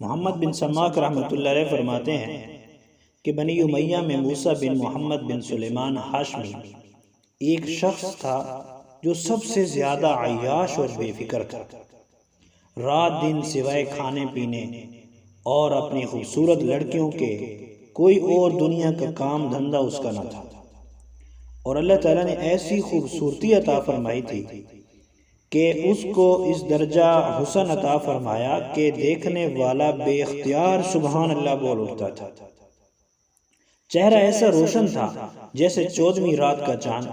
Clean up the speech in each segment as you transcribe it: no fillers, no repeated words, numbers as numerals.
محمد بن سماک رحمۃ اللہ علیہ فرماتے ہیں کہ بنی امیہ میں موسیٰ بن محمد بن سلیمان ہاشمی ایک شخص تھا جو سب سے زیادہ عیاش اور بے فکر تھا۔ رات دن سوائے کھانے پینے اور اپنی خوبصورت لڑکیوں کے کوئی اور دنیا کا کام دھندہ اس کا نہ تھا، اور اللہ تعالیٰ نے ایسی خوبصورتی عطا فرمائی تھی کہ اس کو اس درجہ حسن عطا فرمایا کہ دیکھنے والا بے اختیار سبحان اللہ بول اٹھتا تھا۔ چہرہ ایسا روشن تھا جیسے 14ویں رات کا چاند۔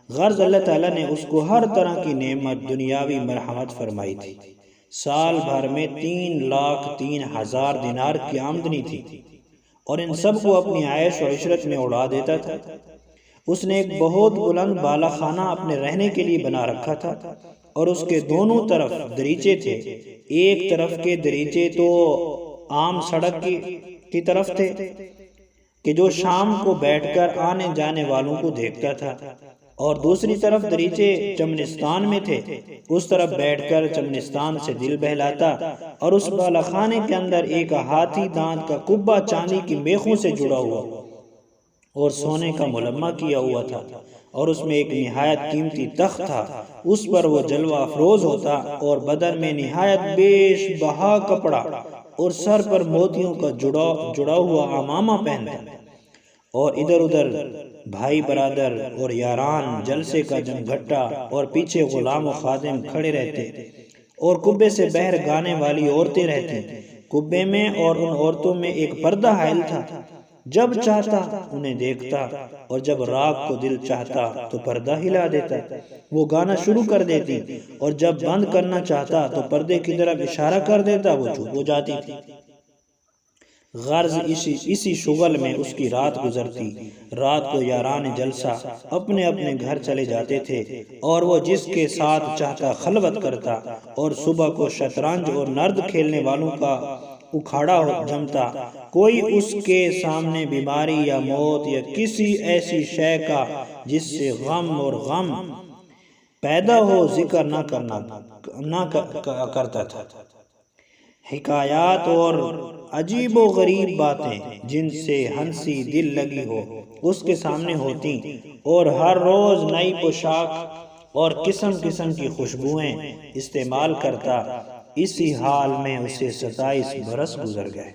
غرض اللہ تعالیٰ نے اس کو ہر طرح کی نعمت دنیاوی مرحمت فرمائی تھی۔ سال بھر میں 3,03,000 دینار کی آمدنی تھی اور ان سب کو اپنی عیش و عشرت میں اڑا دیتا تھا۔ اس نے ایک بہت بلند بالا خانہ اپنے رہنے کے لیے بنا رکھا تھا اور اس کے دونوں طرف دریچے تھے۔ ایک طرف کے دریچے تو عام سڑک کی طرف تھے کہ جو شام کو بیٹھ کر آنے جانے والوں کو دیکھتا تھا، اور دوسری طرف دریچے چمنستان میں تھے۔ اس طرف بیٹھ کر چمنستان سے دل بہلاتا، اور اس بالا خانے کے اندر ایک ہاتھی دانت کا قبہ چاندی کی میخوں سے جڑا ہوا اور سونے کا ملمہ کیا ہوا تھا، اور اس میں ایک نہایت قیمتی تخت تھا۔ اس پر وہ جلوہ افروز ہوتا اور بدن میں نہایت بیش بہا کپڑا اور سر پر موتیوں کا جڑا ہوا عمامہ پہنتا، اور ادھر ادھر بھائی برادر اور یاران جلسے کا جمگھٹا اور پیچھے غلام و خادم کھڑے رہتے، اور قبے سے بہر گانے والی عورتیں رہتی۔ قبے میں اور ان عورتوں میں ایک پردہ حائل تھا۔ جب چاہتا انہیں دیکھتا، اور جب رات کو دل چاہتا تو پردہ ہلا دیتا۔ وہ گانا شروع کر دیتی، اور جب بند کرنا چاہتا تو پردے کی طرف اشارہ کر دیتا، وہ چپ ہو جاتی تھی۔ غرض اسی شغل میں اس کی رات گزرتی۔ رات کو یاران جلسہ اپنے اپنے گھر چلے جاتے تھے، اور وہ جس کے ساتھ چاہتا خلوت کرتا، اور صبح کو شطرنج اور نرد کھیلنے والوں کا اکھاڑا جمتا۔ کوئی اس کے سامنے بیماری یا موت یا کسی ایسی شے کا جس سے غم اور غم پیدا ہو ذکر نہ کرتا تھا۔ حکایات اور عجیب و غریب باتیں جن سے ہنسی دل لگی ہو اس کے سامنے ہوتی، اور ہر روز نئی پوشاک اور قسم قسم کی خوشبوئیں استعمال کرتا۔ اسی حال میں اسے 27 برس گزر گئے۔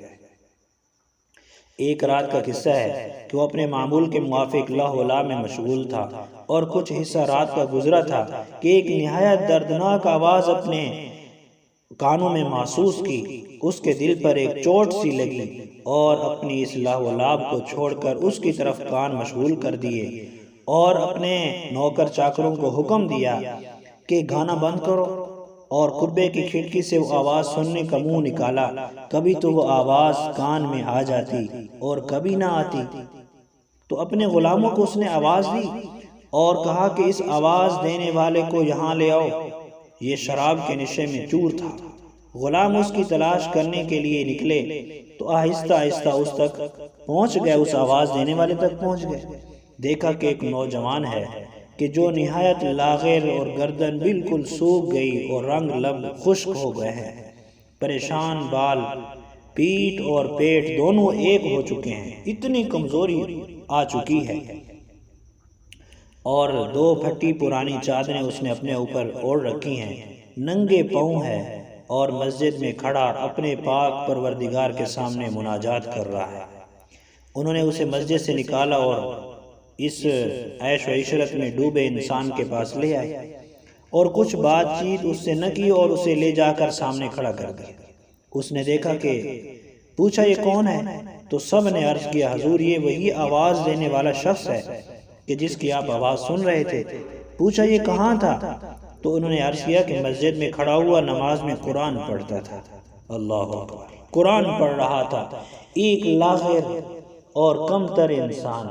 ایک رات کا قصہ ہے کہ وہ اپنے معمول کے موافق لا و لا میں مشغول تھا، اور کچھ حصہ رات کا گزرا تھا کہ ایک نہایت دردناک آواز اپنے کانوں میں محسوس کی۔ اس کے دل پر ایک چوٹ سی لگی، اور اپنی اس لا و لاب کو چھوڑ کر اس کی طرف کان مشغول کر دیے، اور اپنے نوکر چاکروں کو حکم دیا کہ گانا بند کرو، اور قبے کی کھڑکی سے وہ آواز سننے کا منہ نکالا۔ کبھی تو وہ آواز کان میں آ جاتی اور کبھی نہ آتی، تو اپنے غلاموں کو اس نے آواز دی اور کہا کہ اس آواز دینے والے کو یہاں لے آؤ۔ یہ شراب کے نشے میں چور تھا۔ غلام اس کی تلاش کرنے کے لیے نکلے تو آہستہ آہستہ اس تک پہنچ گئے، اس آواز دینے والے تک پہنچ گئے۔ دیکھا کہ ایک نوجوان ہے کہ جو نہایت لاغر، اور گردن بالکل سوکھ گئی اور رنگ لب خشک ہو گئے ہیں، پریشان بال، پیٹ اور پیٹ دونوں ایک ہو چکے ہیں، اتنی کمزوری آ چکی ہے، اور 2 پھٹی پرانی چادریں اس نے اپنے اوپر اوڑھ رکھی ہیں، ننگے پاؤں ہے، اور مسجد میں کھڑا اپنے پاک پروردگار کے سامنے مناجات کر رہا ہے۔ انہوں نے اسے مسجد سے نکالا اور اس عیش و عشرت میں ڈوبے انسان کے پاس لے آئے، اور کچھ بات چیت اس سے نہ کی، اور اسے لے جا کر سامنے کھڑا کر دیا۔ اس نے دیکھا کہ پوچھا یہ کون ہے؟ تو سب نے عرض کیا حضور یہ وہی آواز دینے والا شخص ہے کہ جس کی آپ آواز سن رہے تھے۔ پوچھا یہ کہاں تھا؟ تو انہوں نے عرض کیا کہ مسجد میں کھڑا ہوا نماز میں قرآن پڑھتا تھا۔ اللہ اکبر، قرآن پڑھ رہا تھا۔ ایک لاغر اور کم تر انسان،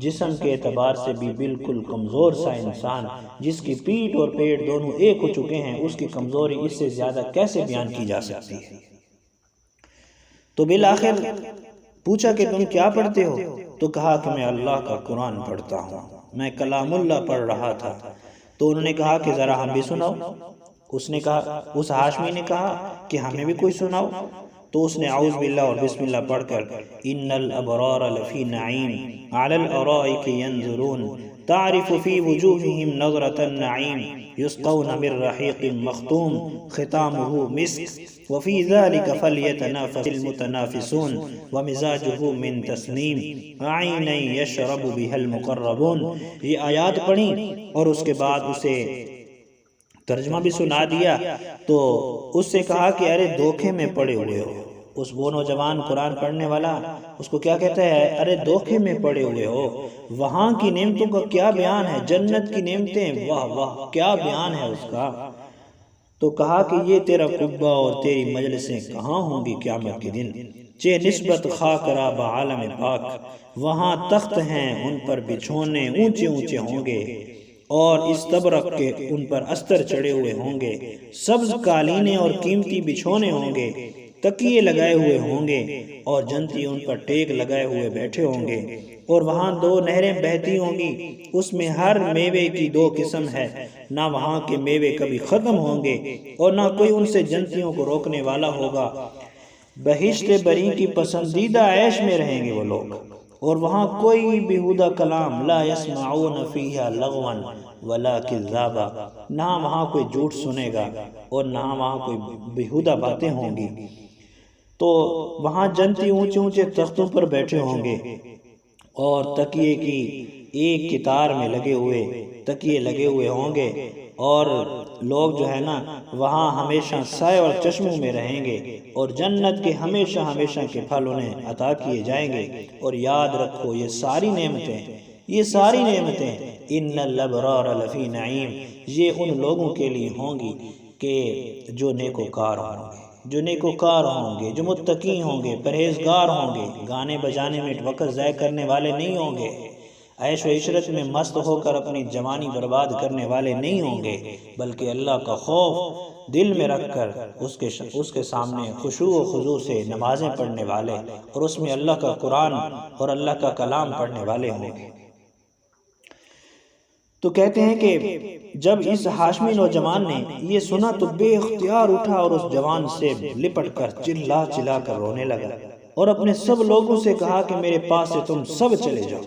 جسم کے اعتبار سے بھی بالکل کمزور سا انسان، جس کی پیٹ اور پیٹ دونوں ایک ہو چکے ہیں، اس کی کمزوری اس سے زیادہ کیسے بیان کی جا سکتی ہے؟ تو بالآخر پوچھا کہ تم کیا پڑھتے ہو؟ تو کہا کہ میں اللہ کا قرآن پڑھتا ہوں، میں کلام اللہ پڑھ رہا تھا۔ تو انہوں نے کہا کہ ذرا ہم بھی سناؤ۔ اس ہاشمی نے کہا کہ ہمیں بھی کوئی سناؤ۔ تو اس نے اعوذ باللہ اور بسم اللہ پڑھ کر ان الابرار لفی نعیم علی الارائک ینظرون تعرف فی وجوہہم نظرۃ النعیم یسقون من رحیق مختوم ختامہ مسک وفی ذلک فلیتنافس المتنافسون ومزاجہ من تسنیم عینا یشرب بها المقربون۔ یہ آیات پڑھیں اور اس کے بعد اسے ترجمہ بھی سنا دیا، تو اس سے کہا کہ ارے دھوکے میں پڑے ہوئے ہو۔ وہ نوجوان قرآن پڑھنے والا اس کو کیا کہتا ہے؟ ارے دھوکے میں پڑے ہوئے ہو، وہاں کی نعمتوں کا کیا بیان ہے، جنت کی نعمتیں، واہ واہ کیا بیان ہے اس کا۔ تو کہا کہ یہ تیرا قبہ اور تیری مجلسیں کہاں ہوں گی قیامت کے دن، چہ نسبت خاک را بعالم پاک، وہاں تخت ہیں ان پر بچھونے اونچے اونچے ہوں گے، اور استبرق کے ان پر استر چڑھے ہوئے ہوں گے، سبز قالینیں اور قیمتی بچھونے ہوں گے، تکیے لگائے ہوئے ہوں گے، اور جنتی ان پر ٹیک لگائے ہوئے بیٹھے ہوں گے، اور وہاں 2 نہریں بہتی ہوں گی، اس میں ہر میوے کی 2 قسم ہے، نہ وہاں کے میوے کبھی ختم ہوں گے اور نہ کوئی ان سے جنتیوں کو روکنے والا ہوگا۔ بہشت بری کی پسندیدہ عیش میں رہیں گے وہ لوگ، اور وہاں کوئی بیہودہ کلام، لا یسمعون فیہا لغوا ولا کذابا، نہ وہاں کوئی جھوٹ سنے گا اور نہ وہاں کوئی بیہودہ باتیں ہوں گی۔ تو وہاں جنتی اونچے اونچے تختوں پر بیٹھے ہوں گے، اور تکیے کی ایک کتار میں لگے ہوئے تکیے لگے ہوئے ہوں گے، اور لوگ جو ہے نا وہاں ہمیشہ سائے اور چشموں میں رہیں گے، اور جنت کے ہمیشہ ہمیشہ کے پھل انہیں عطا کیے جائیں گے۔ اور یاد رکھو یہ ساری نعمتیں ان الابرار لفی نعیم، یہ ان لوگوں کے لیے ہوں گی کہ جو نیکوکار ہوں گے، جو متقی ہوں گے، پرہیزگار ہوں گے، گانے بجانے میں وقت ضائع کرنے والے نہیں ہوں گے، عیش و عشرت میں مست ہو کر اپنی جوانی برباد کرنے والے نہیں ہوں گے، بلکہ اللہ کا خوف دل میں رکھ کر اس کے سامنے خشوع و خضوع سے نمازیں پڑھنے والے، اور اس میں اللہ کا قرآن اور اللہ کا کلام پڑھنے والے ہوں گے۔ تو کہتے ہیں کہ جب اس ہاشمی نوجوان نے یہ سنا تو بے اختیار اٹھا اور اس جوان سے لپٹ کر چلا کر رونے لگا، اور اپنے سب لوگوں سے کہا کہ میرے پاس سے تم سب چلے جاؤ،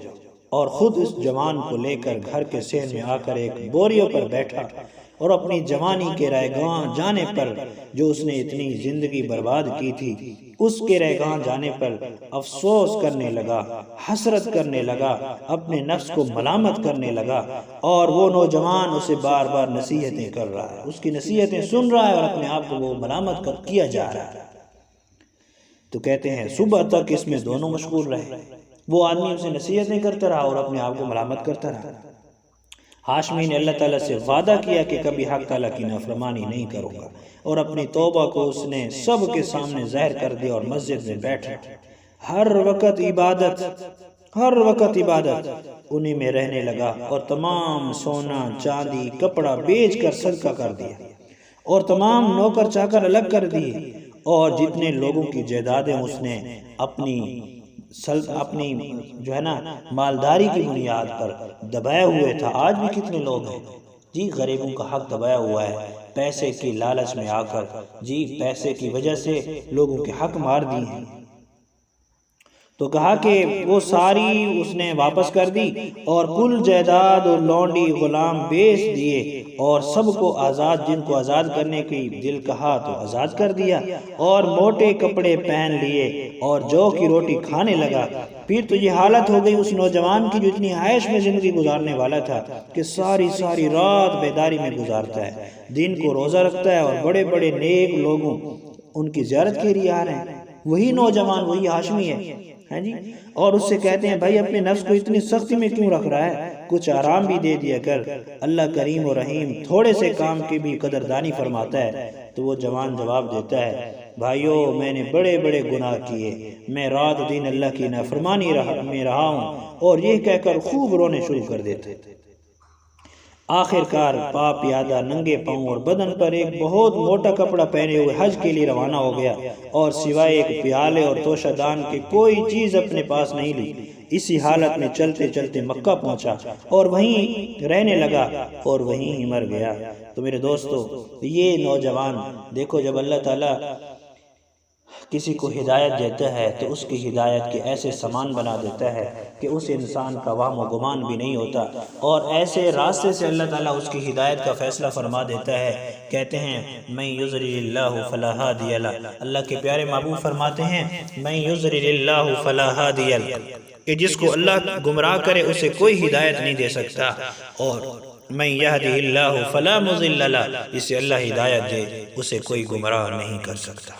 اور خود اس جوان کو لے کر گھر کے صحن میں آ کر ایک بوریوں پر بیٹھا، اور اپنی جوانی کے رائگاں جانے پر جو اس نے اتنی زندگی برباد کی تھی، اس کے رائگاں جانے پر افسوس کرنے لگا، حسرت کرنے لگا، اپنے نفس کو ملامت کرنے لگا، اور وہ نوجوان اسے بار بار نصیحتیں کر رہا ہے، اس کی نصیحتیں سن رہا ہے، اور اپنے آپ کو وہ ملامت کیا جا رہا ہے۔ تو کہتے ہیں صبح تک اس میں دونوں مشغول رہے، وہ آدمی اسے نصیحتیں کرتا رہا اور اپنے آپ کو ملامت کرتا رہا۔ ہاشمی نے اللہ تعالیٰ سے وعدہ کیا کہ کبھی حق تعالیٰ کی نافرمانی نہیں کروں گا، اور اپنی توبہ کو اس نے سب کے سامنے ظاہر کر دیا، اور مسجد میں بیٹھا ہر وقت عبادت انہی میں رہنے لگا، اور تمام سونا چاندی کپڑا بیچ کر صدقہ کر دیا، اور تمام نوکر چاکر الگ کر دیے، اور جتنے لوگوں کی جائیدادیں اس نے اپنی جو ہے نا مالداری کی بنیاد پر دبائے ہوئے تھا۔ آج بھی کتنے لوگ ہیں جی غریبوں کا حق دبایا ہوا ہے، پیسے کی لالچ میں آ کر، جی پیسے کی وجہ سے لوگوں کے حق مار دیے ہیں۔ تو کہا کہ وہ ساری اس نے واپس کر دی، اور کل جائیداد اور لونڈی غلام بیچ دیے، اور سب کو آزاد، جن کو آزاد کرنے کی دل کہا تو آزاد کر دیا، اور موٹے کپڑے پہن لیے، اور جو کی روٹی کھانے لگا۔ پھر تو یہ حالت ہو گئی اس نوجوان کی جو اتنی عیش میں زندگی گزارنے والا تھا کہ ساری رات بیداری میں گزارتا ہے، دن کو روزہ رکھتا ہے، اور بڑے بڑے نیک لوگوں ان کی زیارت کے لیے آ رہے ہیں۔ وہی نوجوان وہی ہاشمی ہے جی، اور اس سے کہتے ہیں بھائی اپنے نفس کو اتنی سختی میں کیوں رکھ رہا ہے، کچھ آرام بھی دے دیا کر، اللہ کریم و رحیم تھوڑے سے کام کی بھی قدردانی فرماتا ہے۔ تو وہ جوان جواب دیتا ہے بھائیو میں نے بڑے بڑے گناہ کیے، میں رات دن اللہ کی نافرمانی میں رہا ہوں، اور یہ کہہ کر خوب رونے شروع کر دیتے۔ آخر کار پاپ پیادہ ننگے پاؤں اور بدن پر ایک بہت موٹا کپڑا پہنے ہوئے حج کے لیے روانہ ہو گیا، اور سوائے ایک پیالے اور توشہ دان کی کوئی چیز اپنے پاس نہیں لی۔ اسی حالت میں چلتے چلتے مکہ پہنچا، اور وہیں رہنے لگا، اور وہیں ہی مر گیا۔ تو میرے دوستو یہ نوجوان دیکھو، جب اللہ تعالیٰ کسی کو ہدایت دیتا ہے تو اس کی ہدایت کے ایسے سامان بنا دیتا ہے کہ اس انسان کا وہم و گمان بھی نہیں ہوتا، اور ایسے راستے سے اللہ تعالیٰ اس کی ہدایت کا فیصلہ فرما دیتا ہے۔ کہتے ہیں من یضلل اللہ فلا ہادی لہ، اللہ کے پیارے محبوب فرماتے ہیں من یضلل اللہ فلا ہادی لہ، کہ جس کو اللہ گمراہ کرے اسے کوئی ہدایت نہیں دے سکتا، اور من یہدہ اللہ فلا مضل لہ، جسے اللہ ہدایت دے اسے کوئی گمراہ نہیں کر سکتا۔